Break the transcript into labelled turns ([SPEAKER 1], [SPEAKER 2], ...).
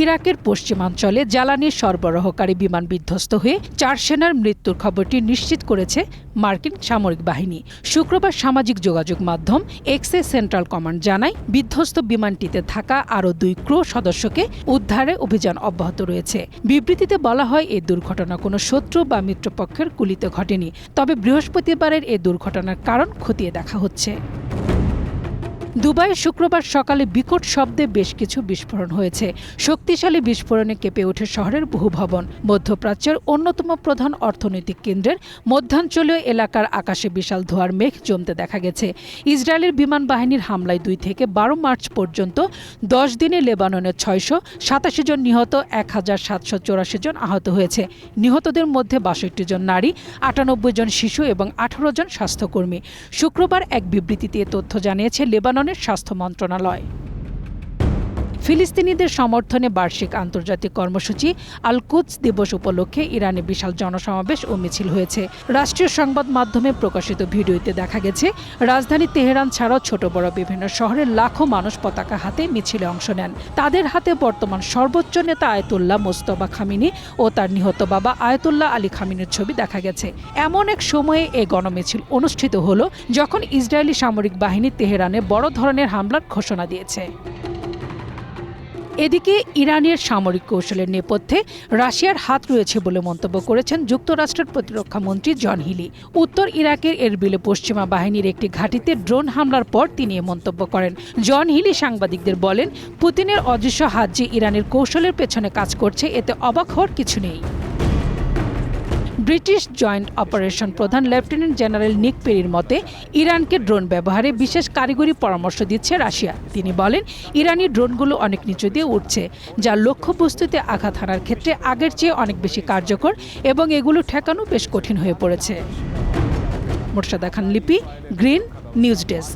[SPEAKER 1] ইরাকের পশ্চিমাঞ্চলে জ্বালানি সরবরাহকারী বিমান বিধ্বস্ত হয়ে 4 সেনার মৃত্যুর খবরটি নিশ্চিত করেছে মার্কিন সামরিক বাহিনী। শুক্রবার সামাজিক যোগাযোগ মাধ্যম এক্সে সেন্ট্রাল কমান্ড জানায়, বিধ্বস্ত বিমানটিতে থাকা আরও 2 ক্রু সদস্যকে উদ্ধারে অভিযান অব্যাহত রয়েছে। বিবৃতিতে বলা হয়, এই দুর্ঘটনা কোনো শত্রু বা মিত্রপক্ষের কুলিতে ঘটেনি, তবে বৃহস্পতিবারের এই দুর্ঘটনার কারণ খতিয়ে দেখা হচ্ছে। দুবাইয়ে শুক্রবার সকালে বিকট শব্দে বেশ কিছু বিস্ফোরণ হয়েছে। শক্তিশালী বিস্ফোরণে কেঁপে ওঠে শহরের বহু ভবন। মধ্যপ্রাচ্যের অন্যতম প্রধান অর্থনৈতিক কেন্দ্রের মধ্যাঞ্চলীয় এলাকার আকাশে বিশাল ধোঁয়ার মেঘ জমতে দেখা গেছে। ইসরায়েলের বিমান বাহিনীর হামলায় 2 থেকে 12 মার্চ পর্যন্ত 10 দিনে লেবাননের 687 জন নিহত, 1784 জন আহত হয়েছে। নিহতদের মধ্যে 62 জন নারী, 98 জন শিশু এবং 18 জন স্বাস্থ্যকর্মী। শুক্রবার এক বিবৃতিতে এ তথ্য জানিয়েছে লেবাননের স্বাস্থ্য মন্ত্রণালয়। ফিলিস্তিনিদের সমর্থনে বার্ষিক আন্তর্জাতিক কর্মসূচি আল কুদস দিবস উপলক্ষে ইরানে বিশাল জনসমাবেশ ও মিছিল হয়েছে। রাষ্ট্রীয় সংবাদ মাধ্যমে প্রকাশিত ভিডিওতে দেখা গেছে, রাজধানী তেহরান ছাড়াও ছোট বড় বিভিন্ন শহরের লাখো মানুষ পতাকা হাতে মিছিলে অংশ নেন। তাদের হাতে বর্তমান সর্বোচ্চ নেতা আয়াতুল্লাহ মোস্তফা খামিনি ও তার নিহত বাবা আয়াতুল্লাহ আলী খামিনির ছবি দেখা গেছে। এমন এক সময়ে এই গণমিছিল অনুষ্ঠিত হলো যখন ইসরায়েলি সামরিক বাহিনী তেহরানে বড় ধরনের হামলার ঘোষণা দিয়েছে। এদিকে ইরানের সামরিক কৌশলের নেপথ্যে রাশিয়ার হাত রয়েছে বলে মন্তব্য করেছেন যুক্তরাষ্ট্রের প্রতিরক্ষা মন্ত্রী জন হিলি। উত্তর ইরাকের এরবিলে পশ্চিমা বাহিনীর একটি ঘাঁটিতে ড্রোন হামলার পর তিনি এ মন্তব্য করেন। জন হিলি সাংবাদিকদের বলেন, পুতিনের অদৃশ্য হাত যে ইরানের কৌশলের পেছনে কাজ করছে, এতে অবাক হওয়ার কিছু নেই। ব্রিটিশ জয়েন্ট অপারেশন প্রধান লেফটেন্যান্ট জেনারেল নিক পেরির মতে, ইরানকে ড্রোন ব্যবহারে বিশেষ কারিগরি পরামর্শ দিচ্ছে রাশিয়া। তিনি বলেন, ইরানি ড্রোনগুলো অনেক নিচু দিয়ে উঠছে, যা লক্ষ্যবস্তুতে আঘাত হানার ক্ষেত্রে আগের চেয়ে অনেক বেশি কার্যকর এবং এগুলো ঠেকানো বেশ কঠিন হয়ে পড়েছে। মোর্শেদা খান লিপি, গ্রিন নিউজ ডেস্ক।